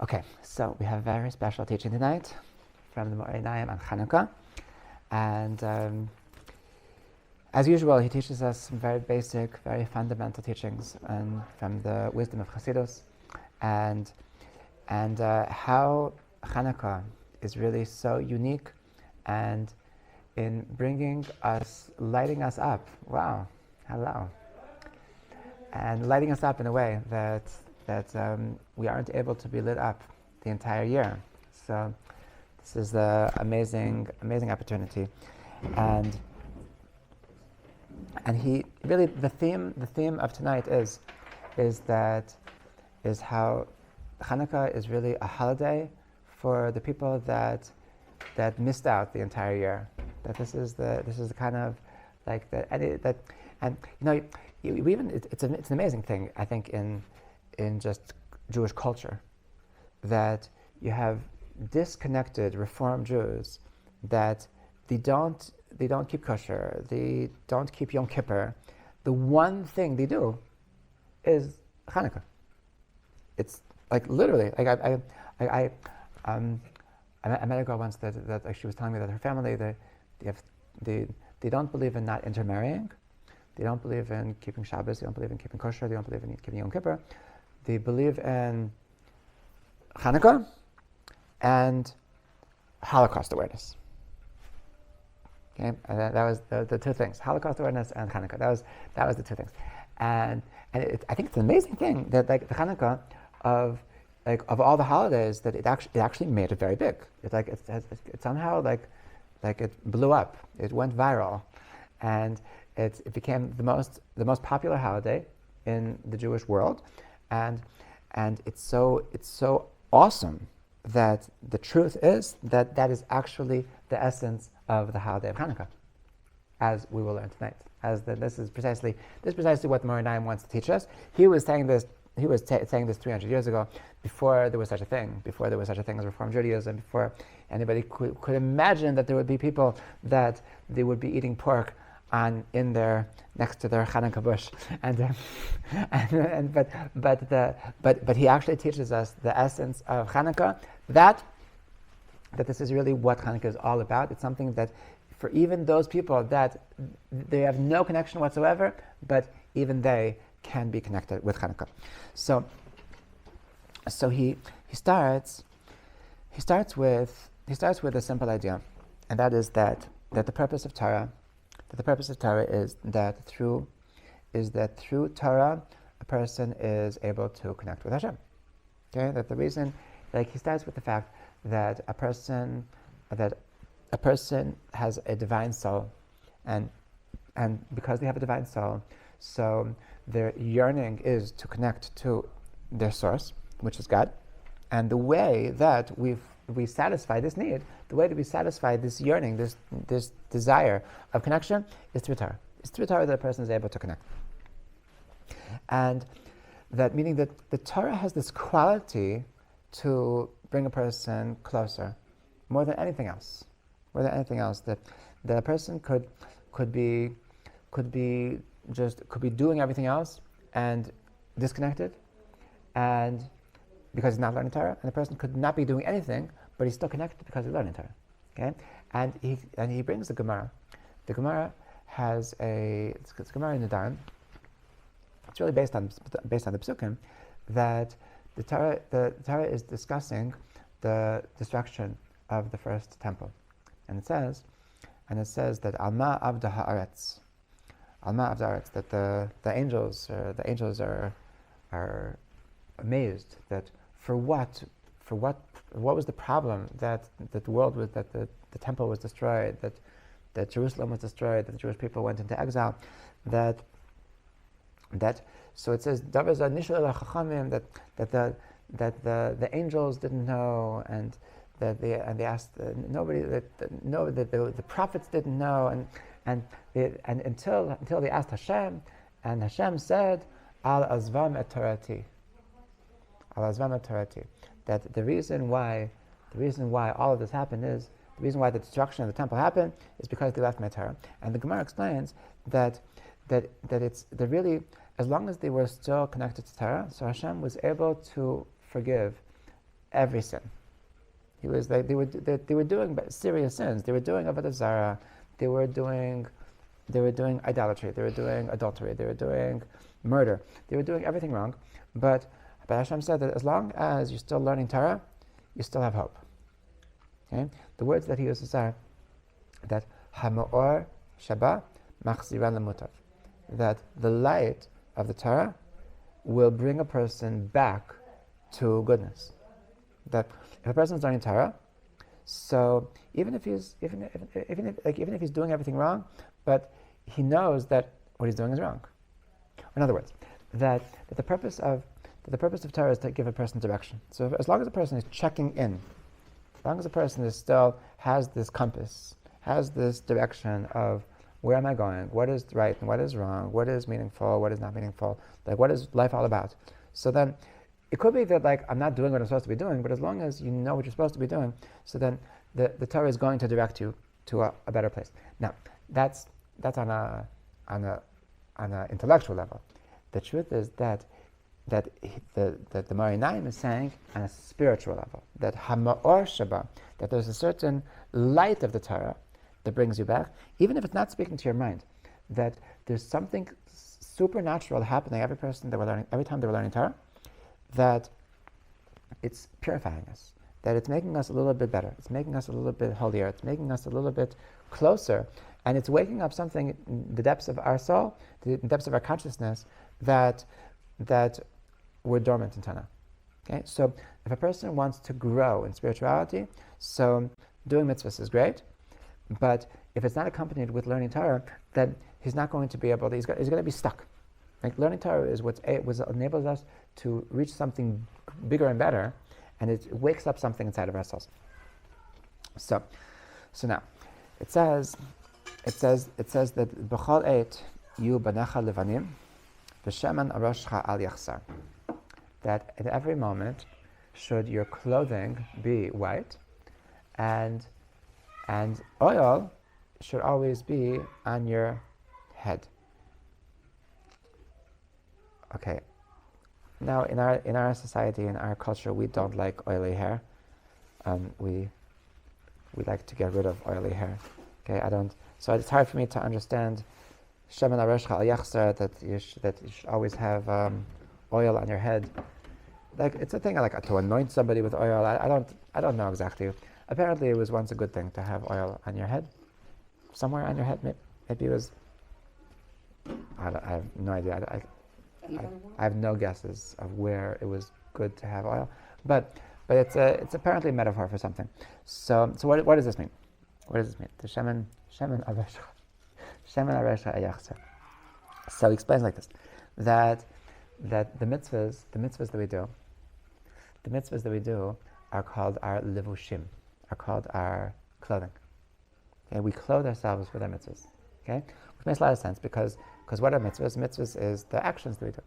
Okay, so we have a very special teaching tonight from the Meor Einayim on Chanukah, and as usual, he teaches us some very basic, very fundamental teachings from the wisdom of Chassidus, and how Chanukah is really so unique, and in bringing us, lighting us up. Wow, hello, and lighting us up in a way that we aren't able to be lit up the entire year. So this is an amazing opportunity, and he really the theme of tonight is how Chanukah is really a holiday for the people that missed out the entire year. That this is the kind of like that, and you know, we even it's an amazing thing, I think, in just Jewish culture, that you have disconnected Reform Jews that they don't keep kosher, they don't keep Yom Kippur. The one thing they do is Chanukah. It's like literally, like I met a girl once that like, she was telling me that her family they don't believe in not intermarrying, they don't believe in keeping Shabbos, they don't believe in keeping kosher, they don't believe in keeping Yom Kippur. They believe in Chanukah and Holocaust awareness. Okay, and that was the two things: Holocaust awareness and Chanukah. That was the two things, and I think it's an amazing thing that like the Chanukah of all the holidays, that it actually made it very big. It somehow like it blew up. It went viral, and it became the most popular holiday in the Jewish world. And it's so awesome that the truth is that is actually the essence of the holiday of Hanukkah, as we will learn tonight. This is precisely what the Meor Einayim wants to teach us. He was saying this 300 years ago, before there was such a thing as Reform Judaism, before anybody could imagine that there would be people that they would be eating pork next to their Chanukah bush, but he actually teaches us the essence of Chanukah, that this is really what Chanukah is all about. It's something that for even those people that they have no connection whatsoever, but even they can be connected with Chanukah. So he starts with a simple idea, and that is that the purpose of Torah. The purpose of Torah is that through Torah a person is able to connect with Hashem. Okay, that the reason, like he starts with the fact that a person has a divine soul, and because they have a divine soul, so their yearning is to connect to their source, which is God, and the way that we satisfy this need, the way that we satisfy this yearning, this desire of connection, is through Torah. It's through Torah that a person is able to connect. And that meaning that the Torah has this quality to bring a person closer, more than anything else. That a person could be doing everything else and disconnected, and because he's not learning Torah, and the person could not be doing anything, but he's still connected because he's learning Torah. Okay, and he brings the Gemara. The Gemara has it's Gemara in Nedarim. It's really based on the Psukim, that the Torah is discussing the destruction of the first temple, and it says that Alma Avda Haaretz, that the angels are amazed that for what was the problem that the world was, that the temple was destroyed, that Jerusalem was destroyed, that the Jewish people went into exile, that so it says that the angels didn't know, and they asked nobody, that the prophets didn't know, and until they asked Hashem, and Hashem said, Al azvam et Torati. That the reason why all of this happened is, the reason why the destruction of the temple happened is because they left my Torah. And the Gemara explains that it's really, as long as they were still connected to Torah, so Hashem was able to forgive every sin. He was like, they were doing serious sins. They were doing avodah zarah. They were doing idolatry. They were doing adultery. They were doing murder. They were doing everything wrong. But Hashem said that as long as you're still learning Torah, you still have hope. Okay? The words that he uses are that Meor Shaba Machziran Lemutav, that the light of the Torah will bring a person back to goodness. That if a person is learning Torah, so even if he's doing everything wrong, but he knows that what he's doing is wrong. In other words, that the purpose of Torah is to give a person direction. So as long as a person is checking in, as long as a person is still has this compass, has this direction of where am I going, what is right and what is wrong, what is meaningful, what is not meaningful, like what is life all about. So then it could be that like I'm not doing what I'm supposed to be doing, but as long as you know what you're supposed to be doing, so then the Torah is going to direct you to a better place. Now that's on a intellectual level. The truth is that the Einayim is saying on a spiritual level that Meor Shaba, that there's a certain light of the Torah that brings you back, even if it's not speaking to your mind, that there's something supernatural happening every time they were learning Torah, that it's purifying us, that it's making us a little bit better, it's making us a little bit holier, it's making us a little bit closer, and it's waking up something in the depths of our soul, the depths of our consciousness, that were dormant in Tanakh. Okay, so if a person wants to grow in spirituality, so doing mitzvahs is great, but if it's not accompanied with learning Torah, then he's not going to be able to, he's going to be stuck. Like learning Torah is what enables us to reach something bigger and better, and it wakes up something inside of ourselves. So now it says that b'chol eit yu banecha levanim v'shemen aroshcha al yachsar, that at every moment should your clothing be white, and oil should always be on your head. Okay. Now, in our society, in our culture, we don't like oily hair. We like to get rid of oily hair. Okay, So it's hard for me to understand shemen aroshcha al yachsar, that you should always have oil on your head. Like it's a thing like to anoint somebody with oil. I don't know exactly. Apparently, it was once a good thing to have oil on your head, somewhere on your head. Maybe it was. I have no idea. I have no guesses of where it was good to have oil, but it's apparently a metaphor for something. So what does this mean? What does this mean? The shemen aresha ayachser. So he explains like this, that the mitzvahs that we do are called our levushim, are called our clothing. Okay, we clothe ourselves with our mitzvahs. Okay, which makes a lot of sense because what are mitzvahs? Mitzvahs is the actions that we do.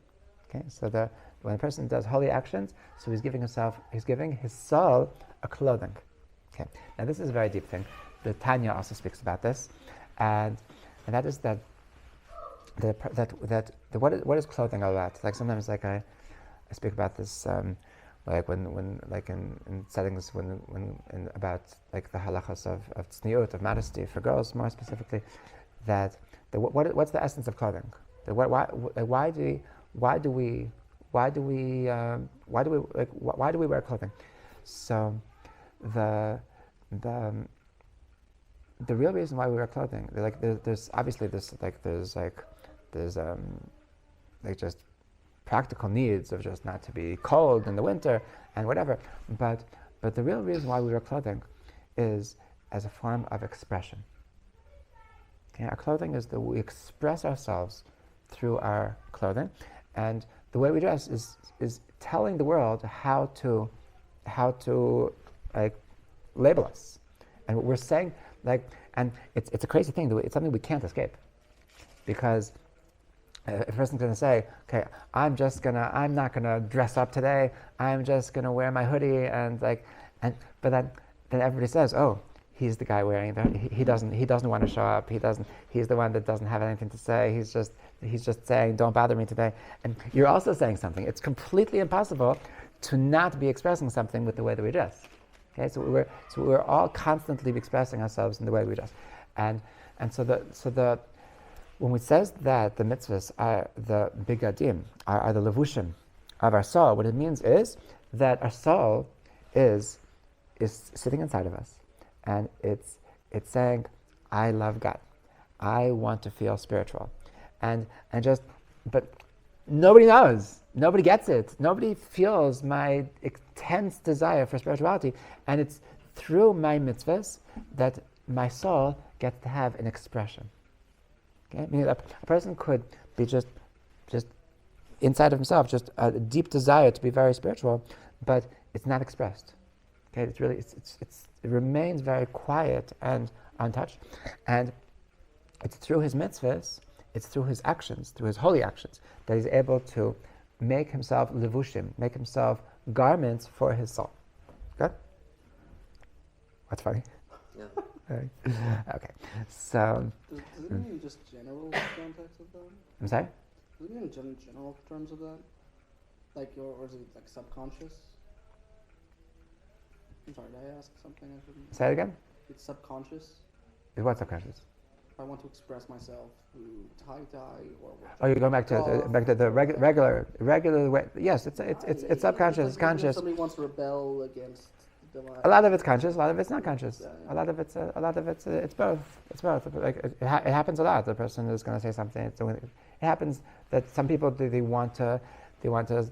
Okay, so when a person does holy actions, so he's giving his soul a clothing. Okay, now this is a very deep thing. The Tanya also speaks about this, and that is that what is clothing all about? Like sometimes like I speak about this like when like in settings when about like the halachas of tzniut, of modesty for girls more specifically, what's the essence of clothing? Why do we wear clothing? So the real reason why we wear clothing, there's obviously there's just practical needs of just not to be cold in the winter and whatever, but the real reason why we wear clothing is as a form of expression. Okay, our clothing is that we express ourselves through our clothing, and the way we dress is telling the world how to like label us, and we're saying and it's a crazy thing. It's something we can't escape, because if a person's going to say, okay, I'm not gonna dress up today. I'm just gonna wear my hoodie but then everybody says, oh, he's the guy wearing that. He doesn't want to show up. He's the one that doesn't have anything to say. He's just saying, don't bother me today. And you're also saying something. It's completely impossible to not be expressing something with the way that we dress. Okay, so we're all constantly expressing ourselves in the way we dress, and so when it says that the mitzvahs are the bigadim, are the levushim of our soul, what it means is that our soul is sitting inside of us, and it's saying, I love God, I want to feel spiritual, but nobody knows, nobody gets it, nobody feels my intense desire for spirituality, and it's through my mitzvahs that my soul gets to have an expression. Okay, meaning a person could be just inside of himself, just a deep desire to be very spiritual, but it's not expressed. Okay, it remains very quiet and untouched, and it's through his mitzvahs, it's through his actions, through his holy actions, that he's able to make himself levushim, make himself garments for his soul. Good? What's funny? Yeah. Okay, so... Does it mean just general context of that? I'm sorry? Does it mean in general terms of that? Like, or is it like subconscious? I'm sorry, did I ask something I shouldn't? Say it again? It's subconscious? What's subconscious? If I want to express myself through tie-dye or... Oh, you're going back to the regular way. Yes, it's subconscious, it's conscious. Somebody wants to rebel against the divine. A lot of it's conscious, a lot of it's not conscious. A lot of it's it's both. It's both. Like it happens a lot. The person is going to say something. It happens that some people they want to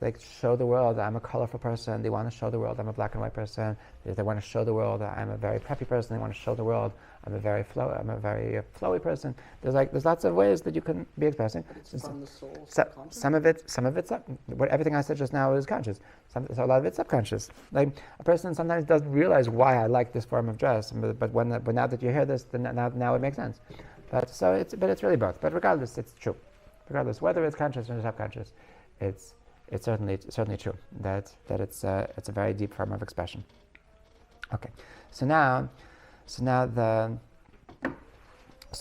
like show the world that I'm a colorful person. They want to show the world I'm a black and white person. They want to show the world that I'm a very preppy person. They want to show the world I'm a very flowy person. There's lots of ways that you can be expressing. It's from the soul. Some of it's everything I said just now is conscious. So a lot of it's subconscious. Like a person sometimes doesn't realize why I like this form of dress, but now that you hear this, then now it makes sense. But it's really both. But regardless, it's true. Regardless whether it's conscious or subconscious, it's certainly true that it's a very deep form of expression. Okay, so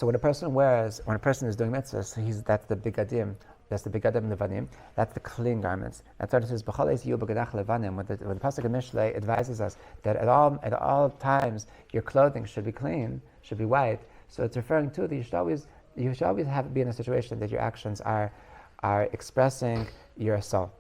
when a person is doing mitzvahs, that's the bigadim, levanim, that's the clean garments. That's what it says. Levanim. When the pasuk in Mishlei advises us that at all times your clothing should be clean, should be white. So it's referring to that you should always be in a situation that your actions are expressing your soul.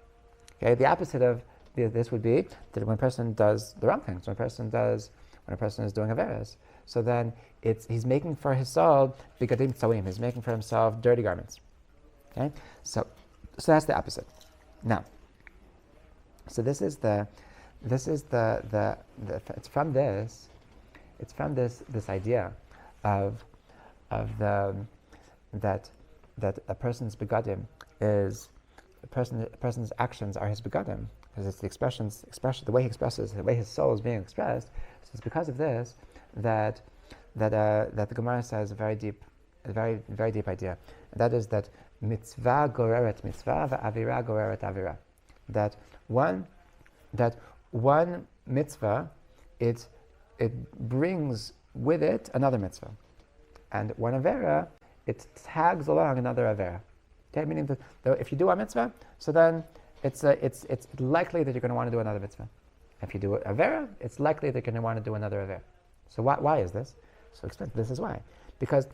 Okay, the opposite of this would be that when a person does the wrong things, when a person is doing averos, so then he's making for his soul bigadim tzawim. He's making for himself dirty garments. Okay, so that's the opposite. Now, so it's from this idea of that a person's begadim is a person's actions are his begadim, because it's the expression, the way he expresses, the way his soul is being expressed. So it's because of this that the Gemara says a very deep idea, and that is that mitzvah goreret mitzvah, va'avira goreret avira. That one mitzvah it brings with it another mitzvah, and one avera it tags along another avera. Okay, meaning that if you do a mitzvah, so then it's likely that you're going to want to do another mitzvah. If you do a avera, it's likely that you're going to want to do another avera. So why is this? So this is why. Because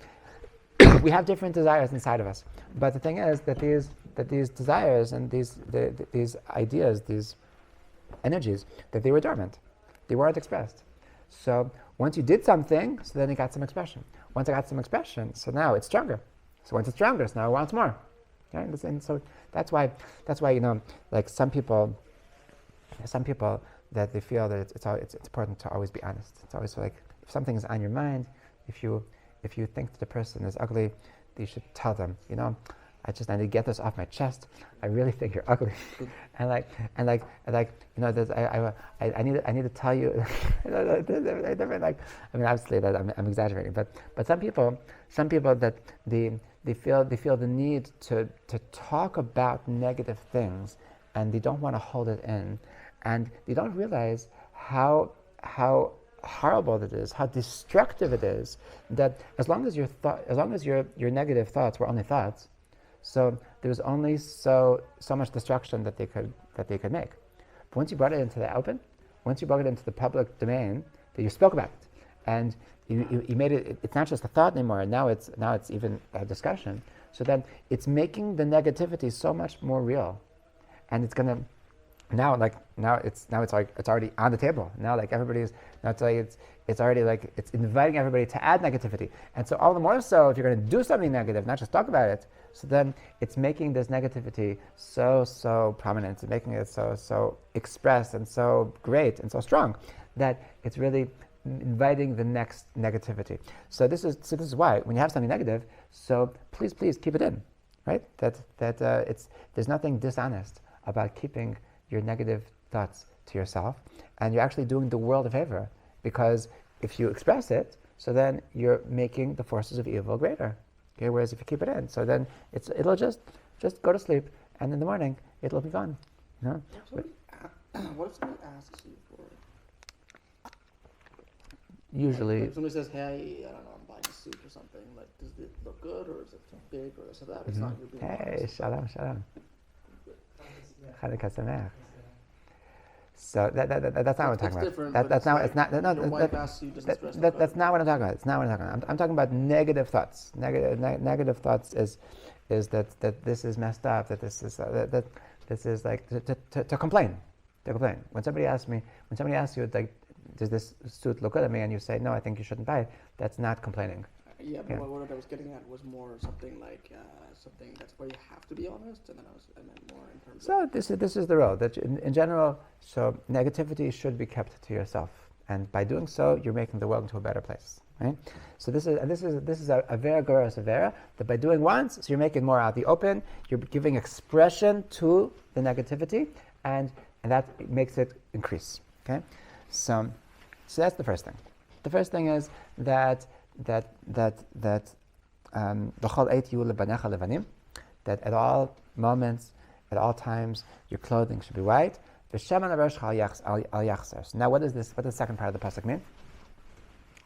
we have different desires inside of us. But the thing is that these desires and these ideas, these energies, that they were dormant. They weren't expressed. So once you did something, so then it got some expression. Once it got some expression, so now it's stronger. So once it's stronger, so now it wants more. Okay? And so that's why like some people that they feel that it's important to always be honest. It's always like if something is on your mind, if you think that the person is ugly, you should tell them, I need to get this off my chest. I really think you're ugly, I need to tell you. Obviously that I'm exaggerating, but some people that they feel the need to talk about negative things, and they don't want to hold it in, and they don't realize how horrible it is, how destructive it is. That as long as your negative thoughts were only thoughts, so there was only so much destruction that they could make. But once you brought it into the open, once you brought it into the public domain, that you spoke about it, and you made it, it's not just a thought anymore, now it's even a discussion. So then it's making the negativity so much more real. And it's gonna, now it's already on the table. Now like everybody's, now it's already like, it's inviting everybody to add negativity. And so all the more so if you're gonna do something negative, not just talk about it, so then it's making this negativity so prominent, it's making it so expressed and so great and so strong that it's really inviting the next negativity. So this is why when you have something negative, so please keep it in, right? There's nothing dishonest about keeping your negative thoughts to yourself, and you're actually doing the world a favor, because if you express it, so then you're making the forces of evil greater. Okay, whereas if you keep it in, so then it'll just go to sleep, and in the morning it'll be gone. You know? What if somebody asks you for? Usually, like if somebody says, "Hey, I don't know, I'm buying a suit or something. Like, does it look good, or is it too big, or this or that?" It's not you being hey, honest. shalom. Chanukah Sameach. So that's not what I'm talking about. That's not. It's not. No, your wife asks you, does it stress that's not what I'm talking about. It's not what I'm talking about. I'm talking about negative thoughts. Negative thoughts is that this is messed up. That this is like to complain. To complain. When somebody asks you like, does this suit look good on me, and you say no, I think you shouldn't buy it, that's not complaining. Yeah, but what I was getting at was more something like something that's where you have to be honest, and then more in terms. So this is the road that in general. So negativity should be kept to yourself, and by doing so, you're making the world into a better place, right? So this is a vera goras avera, that by doing once, so you're making more out the open. You're giving expression to the negativity, and that makes it increase. Okay, so that's the first thing. The first thing is that that at all moments, at all times, your clothing should be white. Now, what is this? What does the second part of the pasuk mean?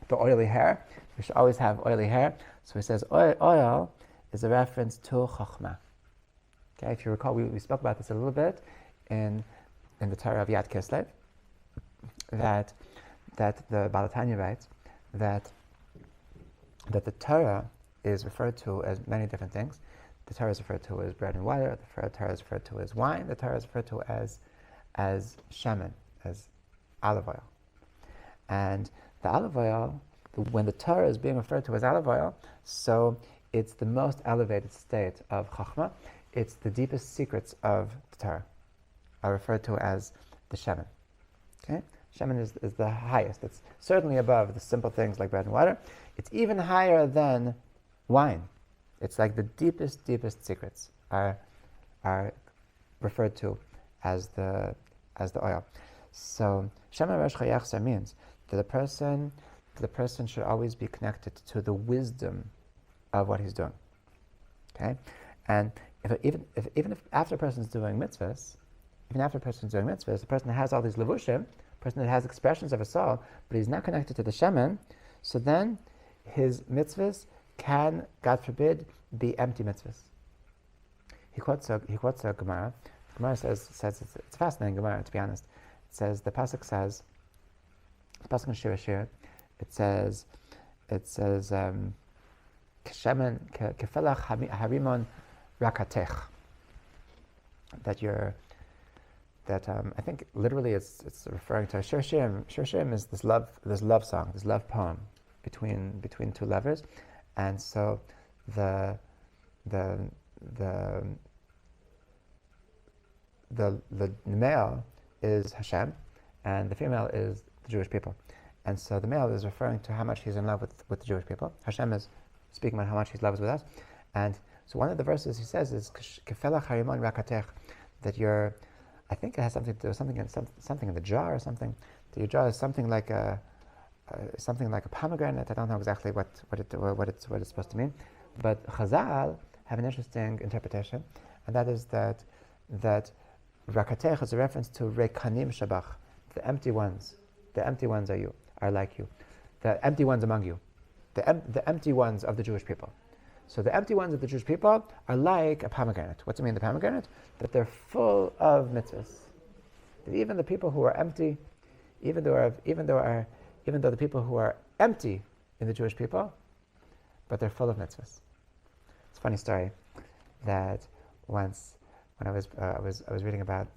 The oily hair. We should always have oily hair. So he says oil is a reference to chokhmah. Okay, if you recall, we spoke about this a little bit in the Torah of Yad Kislev, that the Balatanya writes that the Torah is referred to as many different things. The Torah is referred to as bread and water. The Torah is referred to as wine. The Torah is referred to as shemen, as olive oil. And the olive oil, when the Torah is being referred to as olive oil, so it's the most elevated state of Chachma. It's the deepest secrets of the Torah are referred to as the shemen. Okay? Shemen is the highest. It's certainly above the simple things like bread and water. It's even higher than wine. It's like the deepest secrets are referred to as the oil. So Shemen Rosh Chayachsa means that the person should always be connected to the wisdom of what he's doing. Okay, and even if after a person is doing mitzvahs, the person has all these levushim, person that has expressions of a soul, but he's not connected to the shemen, so then his mitzvahs can, God forbid, be empty mitzvahs. He quotes a Gemara. The Gemara says it's a fascinating Gemara, to be honest. It says, the pasuk says, the pasuk in Shir Shir, it says, Keshemen kefelach harimon rakatech. I think literally it's referring to Shir Shirim. Shir Shirim is this love song, this love poem between two lovers, and so the male is Hashem, and the female is the Jewish people, and so the male is referring to how much he's in love with the Jewish people. Hashem is speaking about how much he's loves with us, and so one of the verses he says is Kefelach harimon rakatech, that you're, I think it has something to do with something in the jar or something. That your jar is something like a pomegranate. I don't know exactly what it's supposed to mean, but Chazal have an interesting interpretation, and that is that rakatech is a reference to rekanim shabach, the empty ones. The empty ones are like you, the empty ones among you, the empty ones of the Jewish people. So the empty ones of the Jewish people are like a pomegranate. What's it mean, the pomegranate? That they're full of mitzvahs. that even the people who are empty, even though the people who are empty in the Jewish people, but they're full of mitzvahs. It's a funny story that once when I was reading about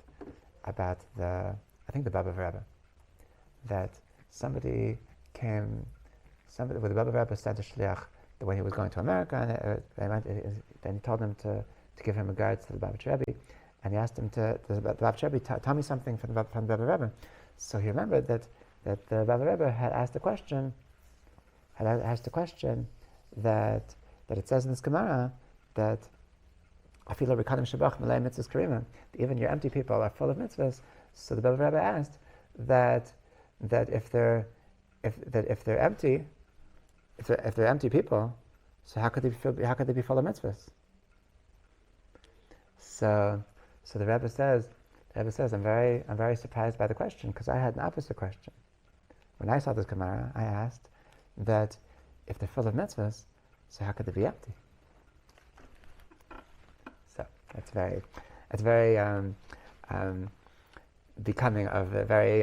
the Baba Rebbe, that somebody with the Baba Rebbe sent a shliach when he was going to America, and he told him to give him regards to the Baba Rebbe, and he asked him the Baba Rebbe, tell me something from the Baba Rebbe. So he remembered that the Baba Rebbe had asked the question that it says in this Gemara that Afila Rekadim Shabach Malay Mitzvahs Karima, even your empty people are full of mitzvahs. So the Baba Rebbe asked that if they're empty people, so how could they be full of mitzvahs? So the Rebbe says, I'm very surprised by the question, because I had an opposite question. When I saw this Gemara, I asked that if they're full of mitzvahs, so how could they be empty? So it's very becoming of very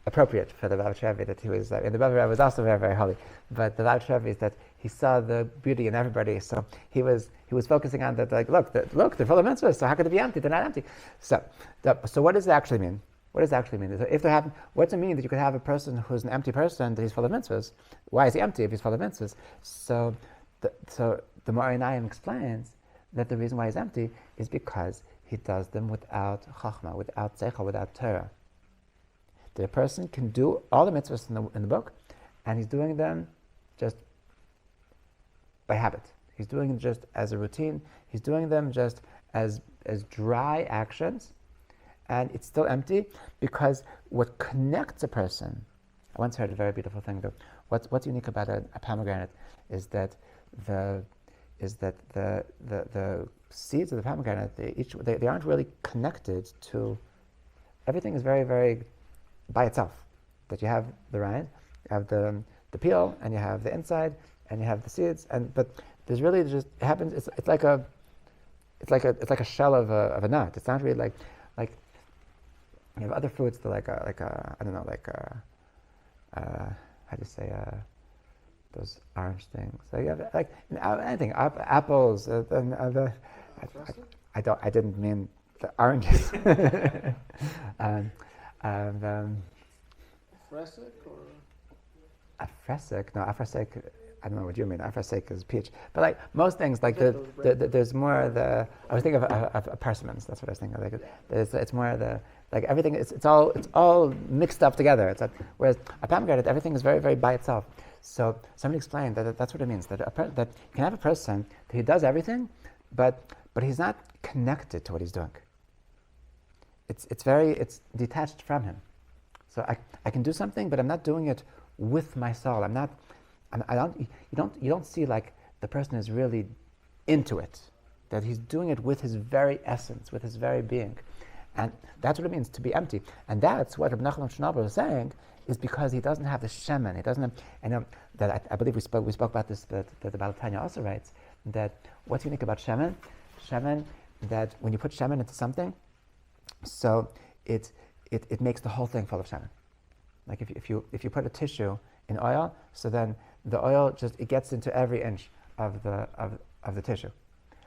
appropriate for the Baal Rebbe that he was. And the Baal Rebbe was also very, very holy, but the Baal Rebbe is that he saw the beauty in everybody. So he was focusing on that. Like, look, they're full of mitzvahs. So how could they be empty? They're not empty. So what does it actually mean? What does it actually mean? So what does it mean that you could have a person who's an empty person that he's full of mitzvahs? Why is he empty if he's full of mitzvahs? So the Meor Einayim explains that the reason why he's empty is because he does them without chachma, without seichel, without Torah. The person can do all the mitzvahs in the book, and he's doing them just by habit. He's doing them just as a routine. He's doing them just as dry actions, and it's still empty because what connects a person. I once heard a very beautiful thing though. What's unique about a pomegranate is that the seeds of the pomegranate they aren't really connected to. Everything is very, very by itself. That you have the rind, you have the peel, and you have the inside, and you have the seeds, but there's really just it happens. It's like a shell of a nut. It's not really like you have other fruits that how do you say those orange things? So you have anything, apples. I didn't mean the oranges. Afrasic or? Afrasic? No, afrasic. I don't know what you mean. Afrasic is peach, but like most things, like there's more the. I was thinking of persimmons. That's what I was thinking of. Like it's more the like everything. It's all mixed up together. Whereas a pomegranate, everything is very, very by itself. So somebody explained that's what it means. That you can have a person that he does everything, but he's not connected to what he's doing. It's detached from him. So I can do something, but I'm not doing it with my soul. You don't see like the person is really into it, that he's doing it with his very essence, with his very being. And that's what it means to be empty. And that's what Reb Nachman Schnabel is saying, is because he doesn't have the shemen. He doesn't have, I believe we spoke about this, that the Baal Tanya also writes, that what's unique about shemen, that when you put shemen into something, so it makes the whole thing full of shemen. Like if you put a tissue in oil, so then the oil it gets into every inch of the tissue.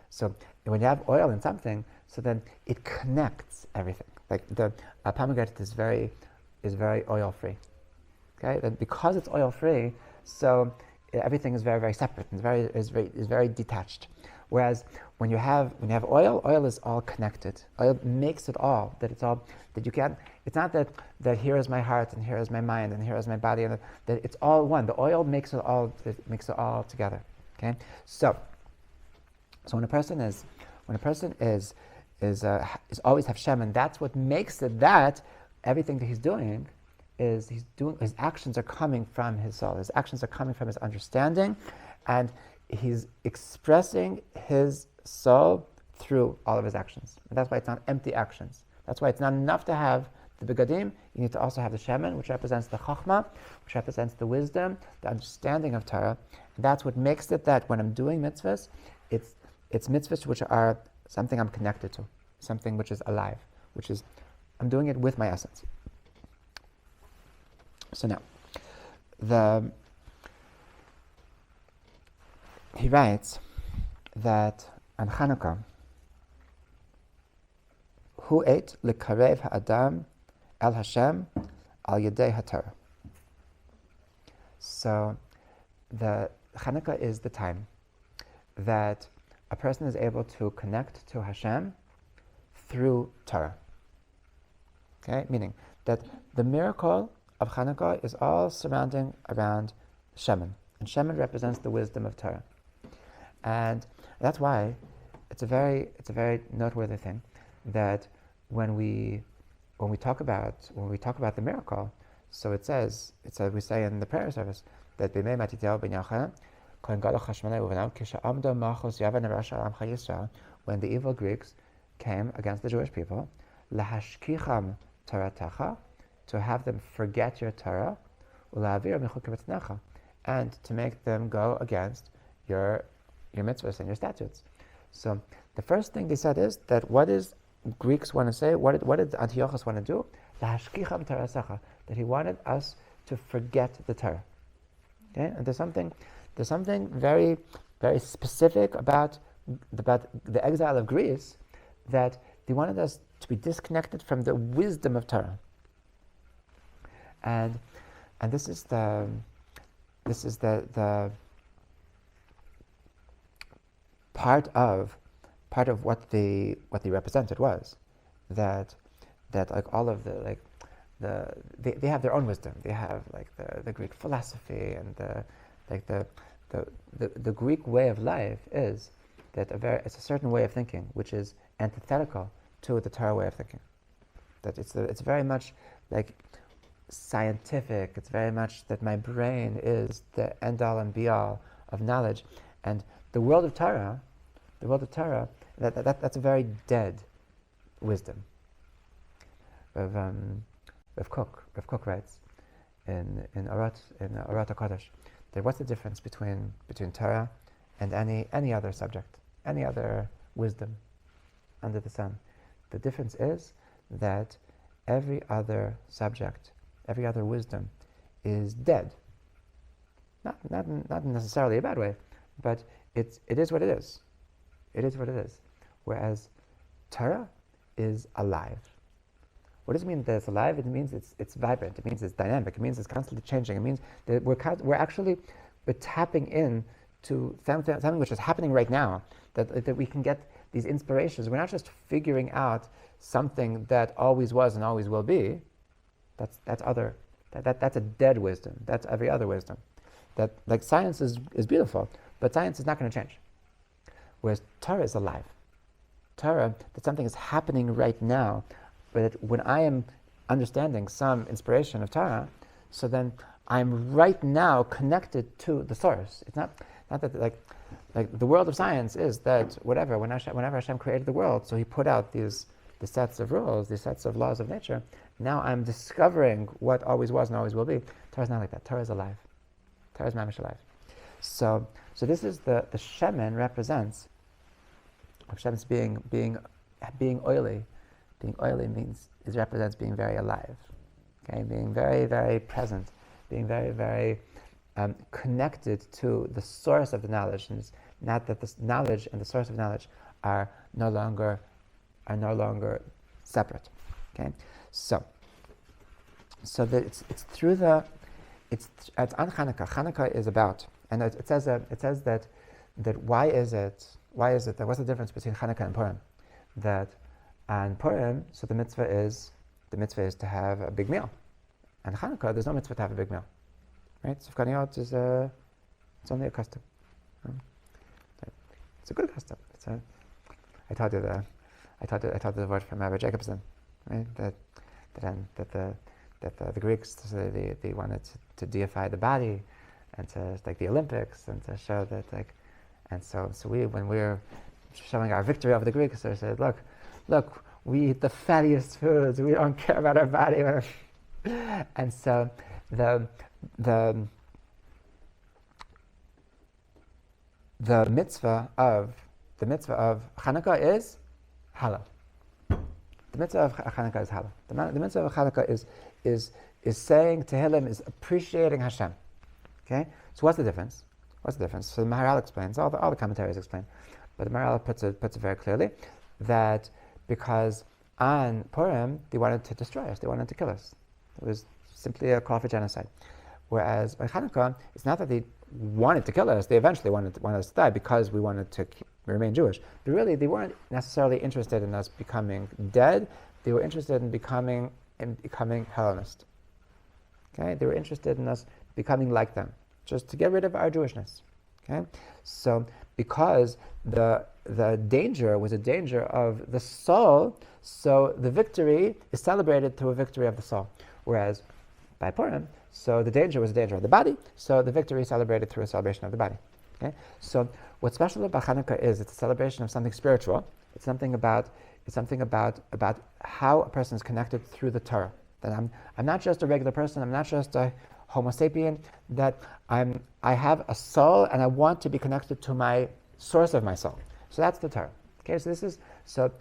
So when you have oil in something, so then it connects everything. Like the pomegranate is very oil free. Okay, then because it's oil free, so everything is very, very separate and is very detached. Whereas when you have oil is all connected. Oil makes it all, that you can't. It's not that here is my heart and here is my mind and here is my body, and that it's all one. The oil makes it all together. Okay, so when a person is always have Shem, and that's what makes it that everything that he's doing his actions are coming from his soul. His actions are coming from his understanding, and he's expressing his soul through all of his actions. And that's why it's not empty actions. That's why it's not enough to have the begadim. You need to also have the shemen, which represents the chachma, which represents the wisdom, the understanding of Torah. And that's what makes it that when I'm doing mitzvahs, it's mitzvahs which are something I'm connected to, something which is alive, which is I'm doing it with my essence. So now, he writes that on Chanukah, Hu ate likarev ha'adam el Hashem al yedei haTorah. So the Chanukah is the time that a person is able to connect to Hashem through Torah. Okay, meaning that the miracle of Chanukah is all surrounding around Shemen, and Shemen represents the wisdom of Torah, and that's why it's a very noteworthy thing that when we talk about the miracle, so it says we say in the prayer service that when the evil Greeks came against the Jewish people, lahashkicham Toratecha, to have them forget your Torah, and to make them go against your mitzvahs and your statutes. So the first thing they said is that what is Greeks want to say? What did Antiochus want to do? Lahashkicham Toratecha, that he wanted us to forget the Torah. Okay, and there's something very very specific about the exile of Greece, that they wanted us to be disconnected from the wisdom of Torah. And this is the part of what they represented was that like all of they have their own wisdom. They have like the Greek philosophy and the Greek way of life is that it's a certain way of thinking which is antithetical to the Torah way of thinking. That it's very much like scientific. It's very much that my brain is the end all and be all of knowledge, and the world of Torah, that's a very dead wisdom. Rav Kook writes in Orat HaKodesh that what's the difference between Torah and any other subject, any other wisdom under the sun? The difference is that every other subject, every other wisdom is dead. Not necessarily a bad way, but it is what it is. It is what it is. Whereas Torah is alive. What does it mean that it's alive? It means it's vibrant. It means it's dynamic. It means it's constantly changing. It means that we're actually tapping in to something which is happening right now. That we can get these inspirations. We're not just figuring out something that always was and always will be. That's a dead wisdom. That's every other wisdom. That like science is beautiful, but science is not going to change. Whereas Torah is alive. Torah, that something is happening right now, but when I am understanding some inspiration of Torah, so then I'm right now connected to the source. It's not that like the world of science is that whenever Hashem created the world, so He put out the sets of rules, these sets of laws of nature. Now I'm discovering what always was and always will be. Torah is not like that. Torah is alive. Torah is mamish alive. So this is the Shemen represents. Shem's being oily. Being oily represents being very alive. Okay, being very very present, being very very connected to the source of the knowledge. And it's not that the knowledge and the source of knowledge are no longer separate. Okay, so that it's through it's on Chanukah. Chanukah is about, and it says that why is it that what's the difference between Chanukah and Purim? That on Purim, so the mitzvah is to have a big meal, and Chanukah there's no mitzvah to have a big meal, right? Sufganiyot is it's only a custom. It's a good custom. I taught you the word from Rabbi Jacobson, right? That the Greeks, so they wanted to deify the body, and to like the Olympics, and to show that like, and so when we were showing our victory over the Greeks, they said, look, we eat the fattiest foods. We don't care about our body, and so the mitzvah of Chanukah is halal. The The mitzvah of Chanukah is Hala. The mitzvah of Chanukah is saying Tehillim, is appreciating Hashem. Okay? So what's the difference? So the Maharal explains, all the commentaries explain, but the Maharal puts it very clearly, that because on Purim, they wanted to destroy us, they wanted to kill us. It was simply a call for genocide. Whereas by Chanukah, it's not that they wanted to kill us, they eventually wanted us to die because we wanted to remain Jewish. But really, they weren't necessarily interested in us becoming dead, they were interested in becoming Hellenist. Okay? They were interested in us becoming like them, just to get rid of our Jewishness. Okay? So because the danger was a danger of the soul, so the victory is celebrated through a victory of the soul. Whereas by Purim, so the danger was a danger of the body, so the victory is celebrated through a celebration of the body. Okay? So what's special about Chanukah is it's a celebration of something spiritual. It's something about how a person is connected through the Torah. That I'm not just a regular person, I'm not just a Homo sapien, that I have a soul and I want to be connected to my source of my soul. So that's the Torah. Okay, so this is so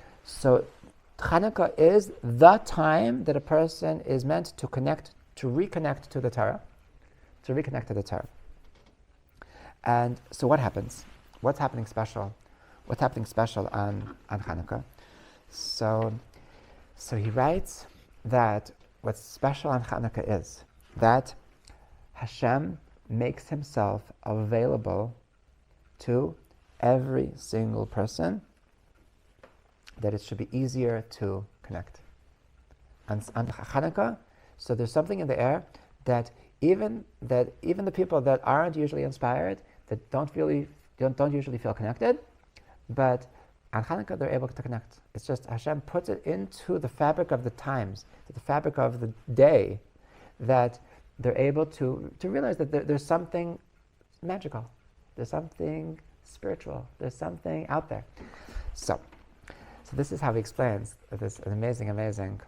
Chanukah is the time that a person is meant to reconnect to the Torah, And so what happens? What's happening special? What's happening special on Chanukah? So he writes that what's special on Chanukah is that Hashem makes himself available to every single person, that it should be easier to connect. On Chanukah, so there's something in the air that even the people that aren't usually inspired, that don't usually feel connected, but on Chanukah they're able to connect. It's just Hashem puts it into the fabric of the times, the fabric of the day, that they're able to realize that there's something magical, there's something spiritual, there's something out there. So this is how he explains this amazing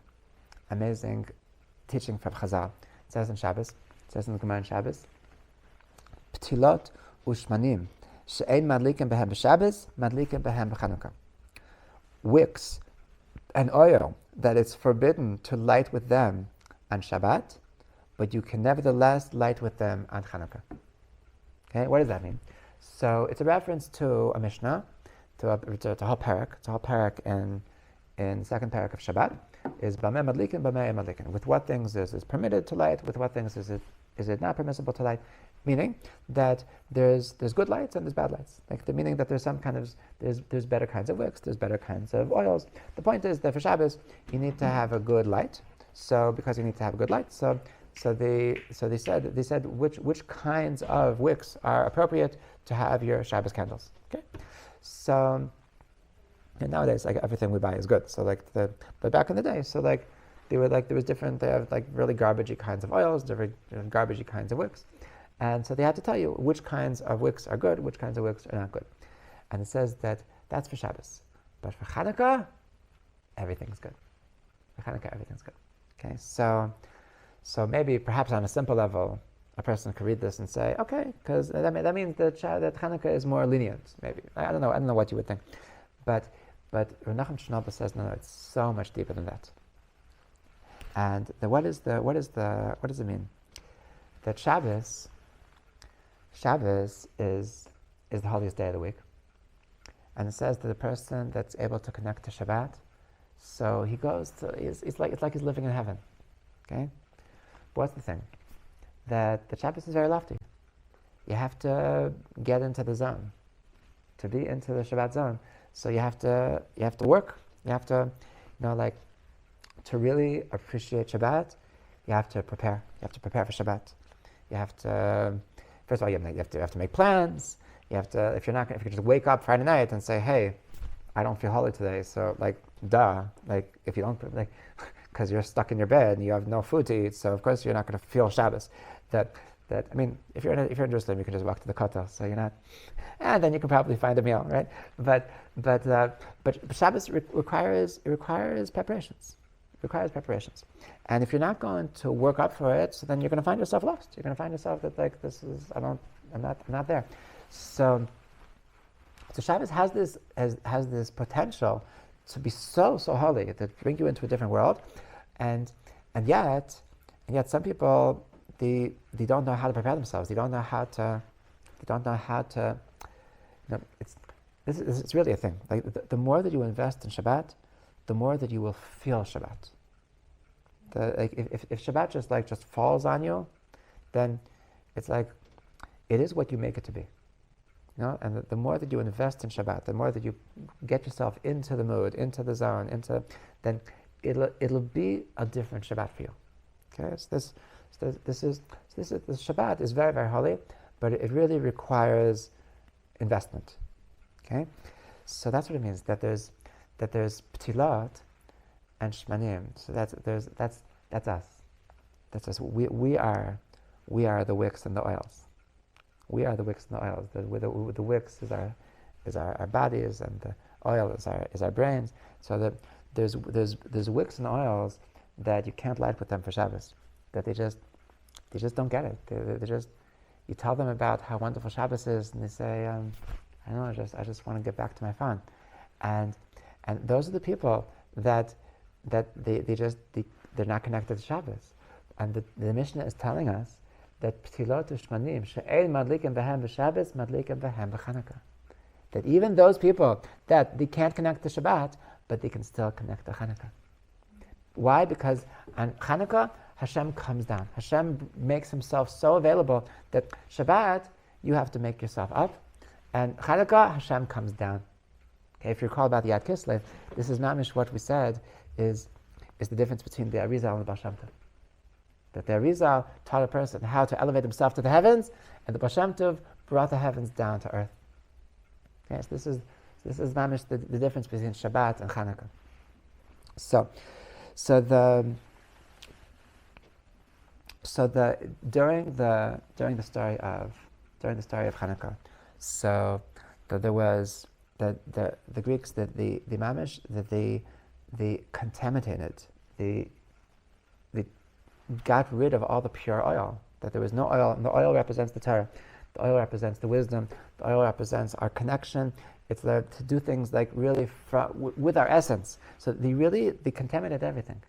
teaching from Chazal. It says in Shabbos, it says in the Gemara in Shabbos, Ptilot ushmanim she'ein madlikim behem b'Shabbos, madlikim behem b'Chanukah. Wicks and oil that it's forbidden to light with them on Shabbat, but you can nevertheless light with them on Chanukah. Okay, what does that mean? So it's a reference to a Mishnah, to a whole parak. It's a whole parak in the second parak of Shabbat. Is b'mei madlikin, b'mei madlikin. With what things is permitted to light? With what things is it not permissible to light? Meaning that there's good lights and there's bad lights. Like the meaning that there's some kind of there's better kinds of wicks, there's better kinds of oils. The point is that for Shabbos you need to have a good light. So because you need to have a good light, so they said which kinds of wicks are appropriate to have your Shabbos candles. Okay, so and nowadays like everything we buy is good. So but back in the day, so they have like really garbagey kinds of oils, different garbagey kinds of wicks, and so they had to tell you which kinds of wicks are good, which kinds of wicks are not good, and it says that that's for Shabbos, but for Chanukah, everything's good. For Chanukah, everything's good. Okay, so maybe perhaps on a simple level, a person could read this and say, okay, because that means that Chanukah is more lenient. Maybe I don't know what you would think, but Rav Nachum Shnoba says no, it's so much deeper than that. And what does it mean? That Shabbos is the holiest day of the week, and it says that the person that's able to connect to Shabbat, so he goes to it's like he's living in heaven. Okay, but what's the thing? That the Shabbos is very lofty. You have to get into the zone to be into the Shabbat zone. So you have to work. You have to, to really appreciate Shabbat. You have to prepare. You have to prepare for Shabbat. You have to, first of all, you have to make plans. You have to, if you just wake up Friday night and say, hey, I don't feel holy today, so if you don't, because you're stuck in your bed and you have no food to eat, so of course you're not going to feel Shabbos. If you're in Jerusalem, you can just walk to the Kotel, so you're not, and then you can probably find a meal, right? But Shabbos requires preparations. It requires preparations, and if you're not going to work up for it, so then you're going to find yourself lost. You're going to find yourself that I'm not there. So Shabbos has this potential to be so holy, to bring you into a different world, and yet some people they don't know how to prepare themselves. They don't know how to. It's really a thing. Like the more that you invest in Shabbat, the more that you will feel Shabbat. If Shabbat just falls on you, then it's like it is what you make it to be. And the more that you invest in Shabbat, the more that you get yourself into the mood, into the zone, then it'll be a different Shabbat for you. Okay, this Shabbat is very, very holy, but it really requires investment. Okay, so that's what it means that there's ptilot and shmanim. So that's us. That's us. We are the wicks and the oils. We are the wicks and the oils. The wicks is our bodies, and the oil is our brains. So that there's wicks and oils that you can't light with them for Shabbos. That they just don't get it. They just, you tell them about how wonderful Shabbos is, and they say, I don't know, I just want to get back to my phone. And those are the people that they're not connected to Shabbos. And the Mishnah is telling us that ptilot u'shmanim she'ein madlikim behem b'Shabbos madlikim behem b'Chanukah. That even those people that they can't connect to Shabbat, but they can still connect to Chanukah. Why? Because on Chanukah, Hashem comes down. Hashem makes himself so available that Shabbat, you have to make yourself up. And Chanukah, Hashem comes down. Okay, if you recall about the Yad Kislev, this is mamish what we said is the difference between the Arizal and the Baal Shem Tov. That the Arizal taught a person how to elevate himself to the heavens, and the Baal Shem Tov brought the heavens down to earth. Okay, so this is mamish the difference between Shabbat and Chanukah. So during the story of Chanukah, so that there was the Greeks that the mamish that they contaminated, they got rid of all the pure oil. That there was no oil, and the oil represents the Torah, the oil represents the wisdom, the oil represents our connection. It's to do things like really with our essence. So they contaminated everything.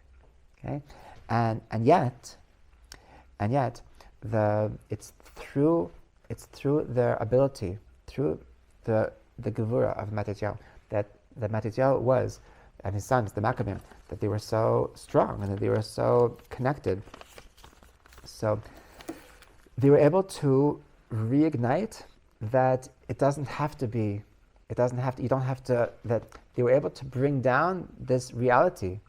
Okay, and yet it's through their ability, through the gevura of Matityahu, that Matityahu was, and his sons, the Maccabim, that they were so strong and that they were so connected. So they were able to reignite that you don't have to, that they were able to bring down this reality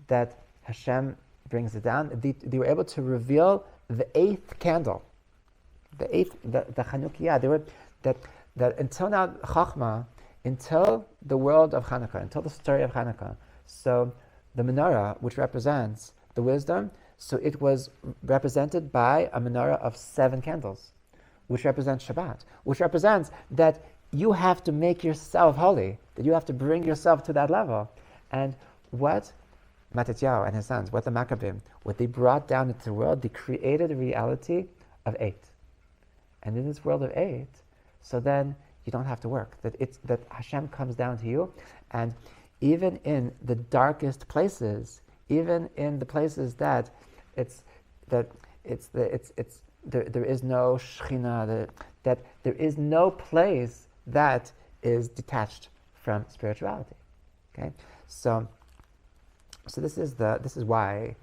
that Hashem brings it down. They were able to reveal the eighth candle, the Chanukah. They were that until now, Chachma, until the world of Chanukah, until the story of Chanukah. So the menorah, which represents the wisdom, so it was represented by a menorah of 7 candles, which represents Shabbat, which represents that you have to make yourself holy, that you have to bring yourself to that level. And what Matityahu and his sons, what the Maccabim, what they brought down into the world, they created a reality of 8. And in this world of 8, so then you don't have to work. That Hashem comes down to you, and even in the darkest places, even in the places that there is no Shekhinah, that there is no place that is detached from spirituality. Okay, so this is why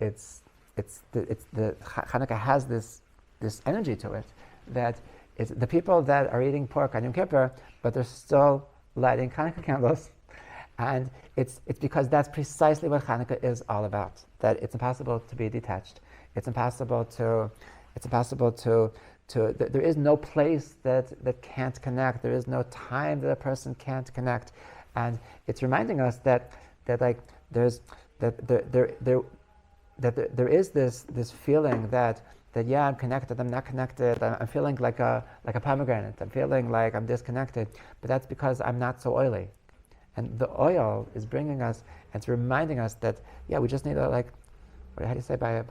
it's the Chanukah has this energy to it, that it's the people that are eating pork on Yom Kippur, but they're still lighting Chanukah candles, and it's because that's precisely what Chanukah is all about. That it's impossible to be detached. It's impossible to. There is no place that can't connect. There is no time that a person can't connect, and it's reminding us that there is this feeling that yeah, I'm connected, I'm not connected, I'm feeling like a pomegranate, I'm feeling like I'm disconnected, but that's because I'm not so oily. And the oil is bringing us, and it's reminding us that, yeah, we just need how do you say, by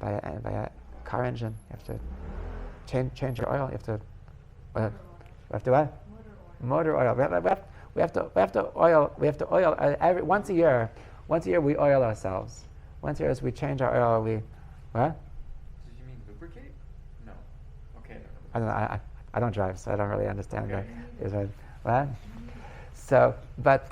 a car engine, you have to change your oil, you have to what? Motor oil. oil every once a year. Once a year we oil ourselves. Once a year as we change our oil, we what? Did you mean lubricate? No. Okay. I don't know. I don't drive, so I don't really understand Okay. that. What? So, but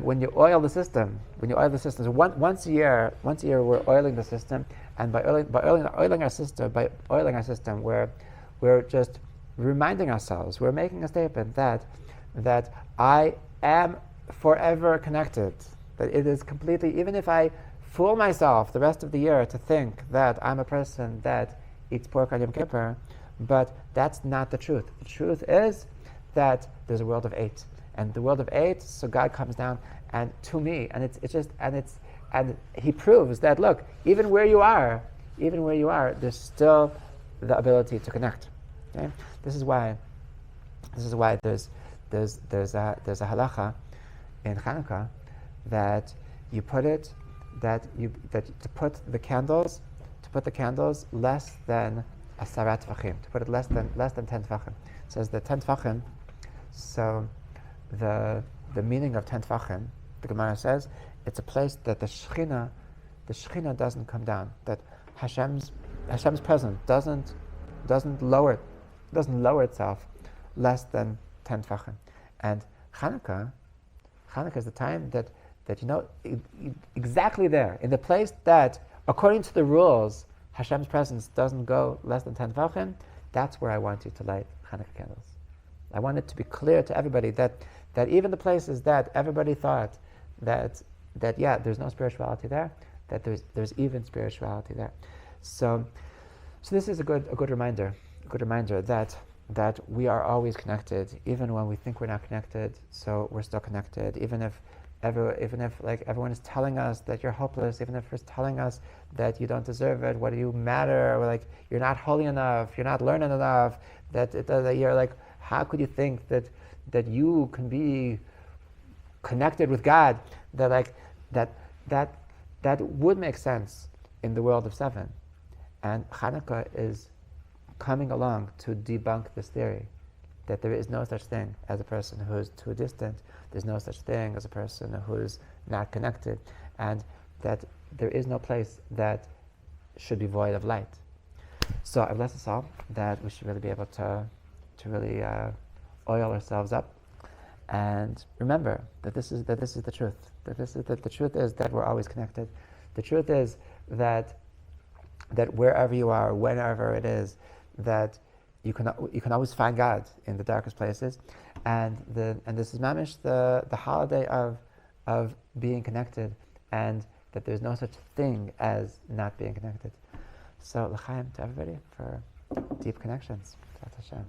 when you oil the system, so once a year we're oiling the system, and by oiling our system, we're just reminding ourselves, we're making a statement that I am forever connected. That it is completely, even if I fool myself the rest of the year to think that I'm a person that eats pork on Yom Kippur, but that's not the truth. The truth is that there's a world of 8. And the world of 8, so God comes down and to me, and and He proves that, look, even where you are, there's still the ability to connect. Okay? This is why there's a halacha in Chanukah that you put it to put the candles less than a sarat tvachim, to put it less than 10 tvachim. It says the 10 tvachim. So the meaning of 10 tvachim, the Gemara says, it's a place that the Shechina doesn't come down, that Hashem's presence doesn't lower itself less than 10 tvachim. And Chanukah is the time that exactly there, in the place that, according to the rules, Hashem's presence doesn't go less than 10 tvachim. That's where I want you to light Chanukah candles. I want it to be clear to everybody that even the places that everybody thought that there's no spirituality there, that there's even spirituality there. So this is a good reminder that we are always connected, even when we think we're not connected. So we're still connected, even if like everyone is telling us that you're hopeless, even if it's telling us that you don't deserve it, what do you matter? Or like you're not holy enough, you're not learning enough, that you're like, how could you think that you can be connected with God? That would make sense in the world of 7. And Chanukah is coming along to debunk this theory, that there is no such thing as a person who is too distant, there's no such thing as a person who is not connected, and that there is no place that should be void of light. So I bless us all that we should really be able to really oil ourselves up, and remember that this is the truth. The truth is that we're always connected. The truth is that wherever you are, whenever it is, that you can always find God in the darkest places, and this is mamish the holiday of being connected, and that there's no such thing as not being connected. So l'chaim to everybody for deep connections. Hashem.